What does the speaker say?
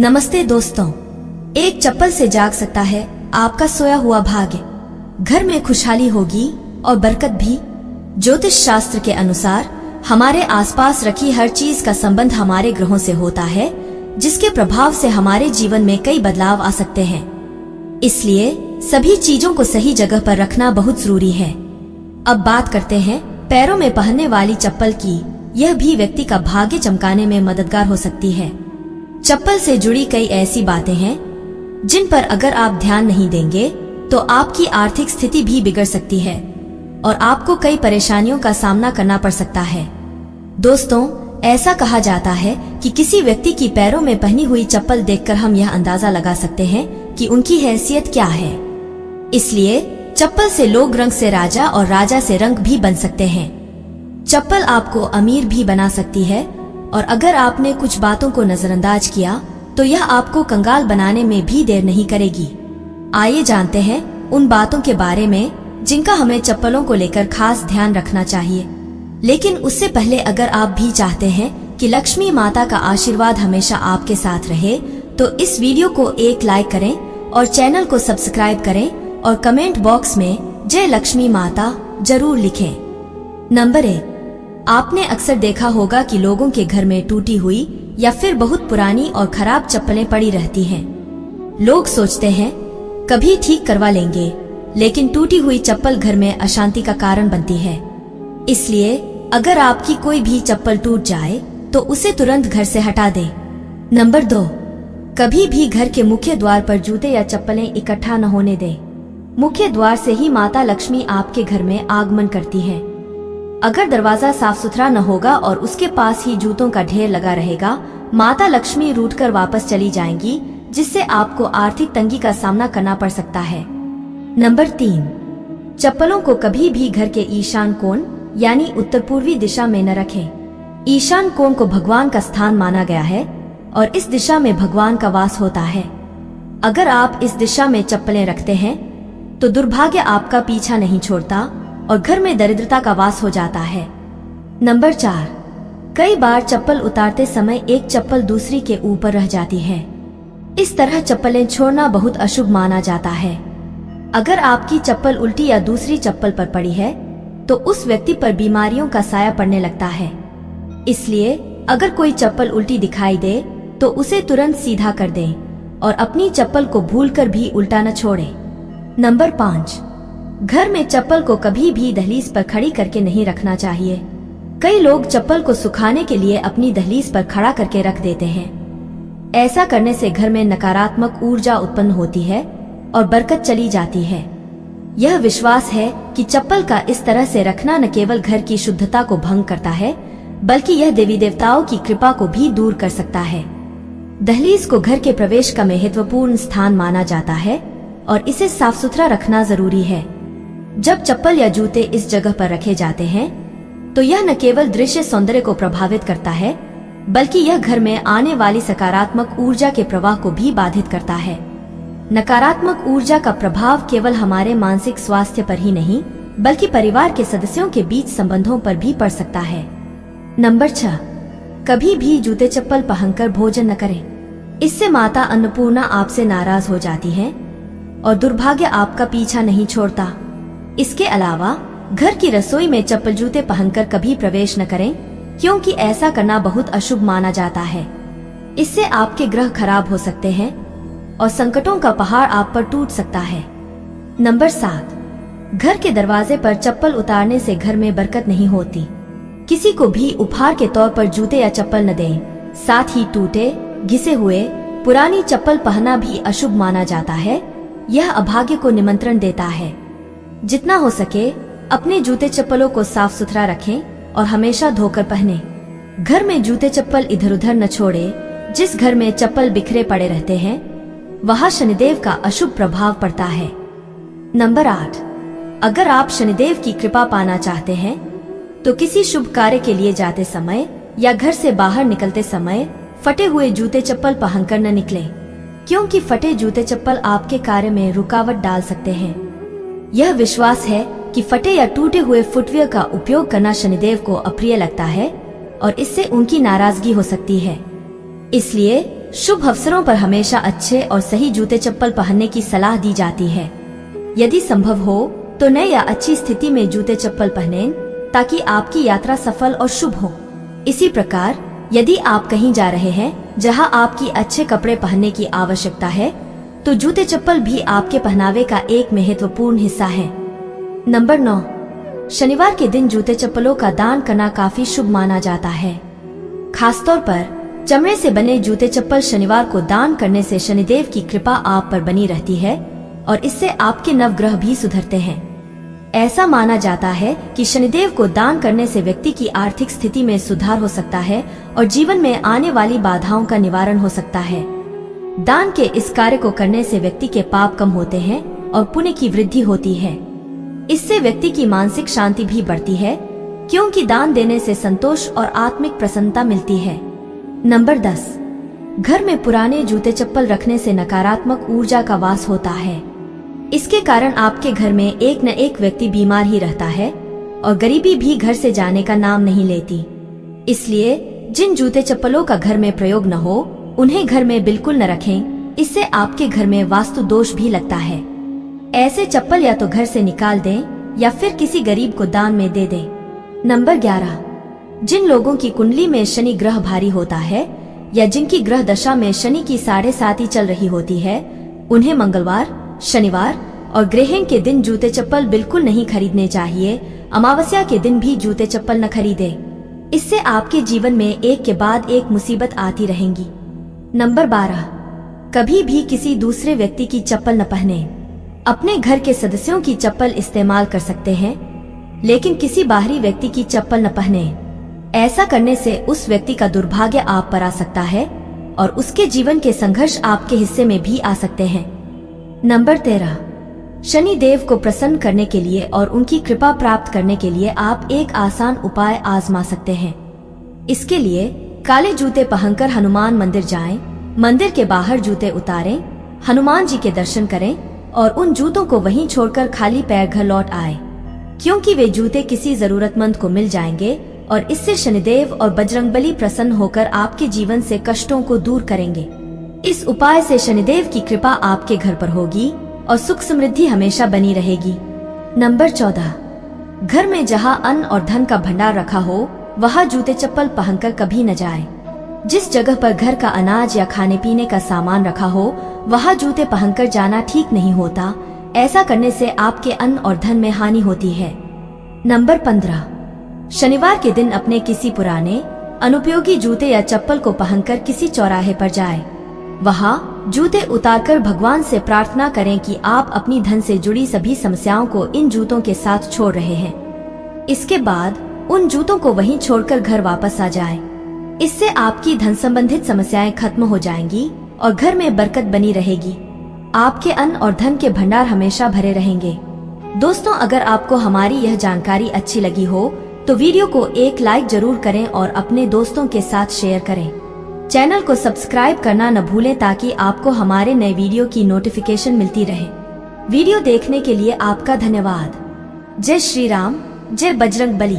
नमस्ते दोस्तों। एक चप्पल से जाग सकता है आपका सोया हुआ भाग्य। घर में खुशहाली होगी और बरकत भी। ज्योतिष शास्त्र के अनुसार हमारे आसपास रखी हर चीज का संबंध हमारे ग्रहों से होता है, जिसके प्रभाव से हमारे जीवन में कई बदलाव आ सकते हैं। इसलिए सभी चीजों को सही जगह पर रखना बहुत जरूरी है। अब बात करते हैं पैरों में पहनने वाली चप्पल की। यह भी व्यक्ति का भाग्य चमकाने में मददगार हो सकती है। चप्पल से जुड़ी कई ऐसी बातें हैं जिन पर अगर आप ध्यान नहीं देंगे तो आपकी आर्थिक स्थिति भी बिगड़ सकती है और आपको कई परेशानियों का सामना करना पड़ सकता है। दोस्तों, ऐसा कहा जाता है कि किसी व्यक्ति की पैरों में पहनी हुई चप्पल देखकर हम यह अंदाजा लगा सकते हैं कि उनकी हैसियत क्या है। इसलिए चप्पल से लोग रंग से राजा और राजा से रंग भी बन सकते हैं। चप्पल आपको अमीर भी बना सकती है और अगर आपने कुछ बातों को नजरअंदाज किया तो यह आपको कंगाल बनाने में भी देर नहीं करेगी। आइए जानते हैं उन बातों के बारे में जिनका हमें चप्पलों को लेकर खास ध्यान रखना चाहिए। लेकिन उससे पहले अगर आप भी चाहते हैं कि लक्ष्मी माता का आशीर्वाद हमेशा आपके साथ रहे तो इस वीडियो को एक लाइक करें और चैनल को सब्सक्राइब करें और कमेंट बॉक्स में जय लक्ष्मी माता जरूर लिखें। नंबर 1, आपने अक्सर देखा होगा कि लोगों के घर में टूटी हुई या फिर बहुत पुरानी और खराब चप्पलें पड़ी रहती हैं। लोग सोचते हैं कभी ठीक करवा लेंगे, लेकिन टूटी हुई चप्पल घर में अशांति का कारण बनती है। इसलिए अगर आपकी कोई भी चप्पल टूट जाए तो उसे तुरंत घर से हटा दें। नंबर 2, कभी भी घर के मुख्य द्वार पर जूते या चप्पलें इकट्ठा न होने दें। मुख्य द्वार से ही माता लक्ष्मी आपके घर में आगमन करती है। अगर दरवाजा साफ सुथरा न होगा और उसके पास ही जूतों का ढेर लगा रहेगा, माता लक्ष्मी रूठकर वापस चली जाएंगी, जिससे आपको आर्थिक तंगी का सामना करना पड़ सकता है। नंबर 3, चप्पलों को कभी भी घर के ईशान कोण यानी उत्तर पूर्वी दिशा में न रखें। ईशान कोण को भगवान का स्थान माना गया है और इस दिशा में भगवान का वास होता है। अगर आप इस दिशा में चप्पलें रखते हैं तो दुर्भाग्य आपका पीछा नहीं छोड़ता और घर में दरिद्रता का वास हो जाता है। नंबर 4, कई बार चप्पल उतारते समय एक चप्पल दूसरी के ऊपर रह जाती है। इस तरह चप्पलें छोड़ना बहुत अशुभ माना जाता है। अगर आपकी चप्पल उल्टी या दूसरी चप्पल पर पड़ी है तो उस व्यक्ति पर बीमारियों का साया पड़ने लगता है। इसलिए अगर कोई चप्पल उल्टी दिखाई दे तो उसे तुरंत सीधा कर दें और अपनी चप्पल को भूलकर भी उल्टा न छोड़ें। नंबर 5, घर में चप्पल को कभी भी दहलीज पर खड़ी करके नहीं रखना चाहिए। कई लोग चप्पल को सुखाने के लिए अपनी दहलीज पर खड़ा करके रख देते हैं। ऐसा करने से घर में नकारात्मक ऊर्जा उत्पन्न होती है और बरकत चली जाती है। यह विश्वास है कि चप्पल का इस तरह से रखना न केवल घर की शुद्धता को भंग करता है, बल्कि यह देवी देवताओं की कृपा को भी दूर कर सकता है। दहलीज को घर के प्रवेश का महत्वपूर्ण स्थान माना जाता है और इसे साफ सुथरा रखना जरूरी है। जब चप्पल या जूते इस जगह पर रखे जाते हैं तो यह न केवल दृश्य सौंदर्य को प्रभावित करता है, बल्कि यह घर में आने वाली सकारात्मक ऊर्जा के प्रवाह को भी बाधित करता है। नकारात्मक ऊर्जा का प्रभाव केवल हमारे मानसिक स्वास्थ्य पर ही नहीं, बल्कि परिवार के सदस्यों के बीच संबंधों पर भी पड़ सकता है। नंबर 6, कभी भी जूते चप्पल पहनकर भोजन न करें। इससे माता अन्नपूर्णा आपसे नाराज हो जाती है और दुर्भाग्य आपका पीछा नहीं छोड़ता। इसके अलावा घर की रसोई में चप्पल जूते पहनकर कभी प्रवेश न करें, क्योंकि ऐसा करना बहुत अशुभ माना जाता है। इससे आपके ग्रह खराब हो सकते हैं और संकटों का पहाड़ आप पर टूट सकता है। नंबर 7, घर के दरवाजे पर चप्पल उतारने से घर में बरकत नहीं होती। किसी को भी उपहार के तौर पर जूते या चप्पल न दें। साथ ही टूटे, घिसे हुए, पुरानी चप्पल पहनना भी अशुभ माना जाता है। यह अभाग्य को निमंत्रण देता है। जितना हो सके अपने जूते चप्पलों को साफ सुथरा रखें और हमेशा धोकर पहने। घर में जूते चप्पल इधर उधर न छोड़े। जिस घर में चप्पल बिखरे पड़े रहते हैं वहाँ शनिदेव का अशुभ प्रभाव पड़ता है। नंबर 8, अगर आप शनिदेव की कृपा पाना चाहते हैं तो किसी शुभ कार्य के लिए जाते समय या घर से बाहर निकलते समय फटे हुए जूते चप्पल पहनकर न निकलें, क्योंकि फटे जूते चप्पल आपके कार्य में रुकावट डाल सकते हैं। यह विश्वास है कि फटे या टूटे हुए फुटवियर का उपयोग करना शनिदेव को अप्रिय लगता है और इससे उनकी नाराजगी हो सकती है। इसलिए शुभ अवसरों पर हमेशा अच्छे और सही जूते चप्पल पहनने की सलाह दी जाती है। यदि संभव हो तो नए या अच्छी स्थिति में जूते चप्पल पहनें ताकि आपकी यात्रा सफल और शुभ हो। इसी प्रकार यदि आप कहीं जा रहे हैं जहां आपकी अच्छे कपड़े पहनने की आवश्यकता है तो जूते चप्पल भी आपके पहनावे का एक महत्वपूर्ण हिस्सा है। नंबर 9, शनिवार के दिन जूते चप्पलों का दान करना काफी शुभ माना जाता है। खासतौर पर चमड़े से बने जूते चप्पल शनिवार को दान करने से शनिदेव की कृपा आप पर बनी रहती है और इससे आपके नवग्रह भी सुधरते हैं। ऐसा माना जाता है कि शनिदेव को दान करने से व्यक्ति की आर्थिक स्थिति में सुधार हो सकता है और जीवन में आने वाली बाधाओं का निवारण हो सकता है। दान के इस कार्य को करने से व्यक्ति के पाप कम होते हैं और पुण्य की वृद्धि होती है। इससे व्यक्ति की मानसिक शांति भी बढ़ती है क्योंकि दान देने से संतोष और आत्मिक प्रसन्नता मिलती है। नंबर 10, घर में पुराने जूते चप्पल रखने से नकारात्मक ऊर्जा का वास होता है। इसके कारण आपके घर में एक न एक व्यक्ति बीमार ही रहता है और गरीबी भी घर से जाने का नाम नहीं लेती। इसलिए जिन जूते चप्पलों का घर में प्रयोग न हो उन्हें घर में बिल्कुल न रखें, इससे आपके घर में वास्तु दोष भी लगता है। ऐसे चप्पल या तो घर से निकाल दें या फिर किसी गरीब को दान में दे दें। नंबर 11, जिन लोगों की कुंडली में शनि ग्रह भारी होता है या जिनकी ग्रह दशा में शनि की 7.5 चल रही होती है उन्हें मंगलवार, शनिवार और ग्रहण के दिन जूते चप्पल बिल्कुल नहीं खरीदने चाहिए। अमावस्या के दिन भी जूते चप्पल न खरीदें, इससे आपके जीवन में एक के बाद एक मुसीबत आती रहेंगी। नंबर 12, कभी भी किसी दूसरे व्यक्ति की चप्पल न पहने। अपने घर के सदस्यों की चप्पल इस्तेमाल कर सकते हैं लेकिन किसी बाहरी व्यक्ति की चप्पल न पहने। ऐसा करने से उस व्यक्ति का दुर्भाग्य आप पर आ सकता है और उसके जीवन के संघर्ष आपके हिस्से में भी आ सकते हैं। नंबर 13, शनि देव को प्रसन्न करने के लिए और उनकी कृपा प्राप्त करने के लिए आप एक आसान उपाय आजमा सकते हैं। इसके लिए काले जूते पहनकर हनुमान मंदिर जाएं, मंदिर के बाहर जूते उतारें, हनुमान जी के दर्शन करें और उन जूतों को वहीं छोड़कर खाली पैर घर लौट आए, क्योंकि वे जूते किसी जरूरतमंद को मिल जाएंगे और इससे शनिदेव और बजरंगबली प्रसन्न होकर आपके जीवन से कष्टों को दूर करेंगे। इस उपाय से शनिदेव की कृपा आपके घर पर होगी और सुख समृद्धि हमेशा बनी रहेगी। नंबर 14, घर में जहां अन्न और धन का भंडार रखा हो वहां जूते चप्पल पहनकर कभी न जाएं। जिस जगह पर घर का अनाज या खाने पीने का सामान रखा हो वहां जूते पहनकर जाना ठीक नहीं होता। ऐसा करने से आपके अन्न और धन में हानि होती है। नंबर 15, शनिवार के दिन अपने किसी पुराने अनुपयोगी जूते या चप्पल को पहनकर किसी चौराहे पर जाएं। वहां जूते उतारकर भगवान से प्रार्थना करें कि आप अपनी धन से जुड़ी सभी समस्याओं को इन जूतों के साथ छोड़ रहे हैं। इसके बाद उन जूतों को वहीं छोड़कर घर वापस आ जाएं। इससे आपकी धन संबंधित समस्याएं खत्म हो जाएंगी और घर में बरकत बनी रहेगी। आपके अन्न और धन के भंडार हमेशा भरे रहेंगे। दोस्तों, अगर आपको हमारी यह जानकारी अच्छी लगी हो तो वीडियो को एक लाइक जरूर करें और अपने दोस्तों के साथ शेयर करें। चैनल को सब्सक्राइब करना न भूलें ताकि आपको हमारे नए वीडियो की नोटिफिकेशन मिलती रहे। वीडियो देखने के लिए आपका धन्यवाद। जय श्री राम, जय बजरंग बली।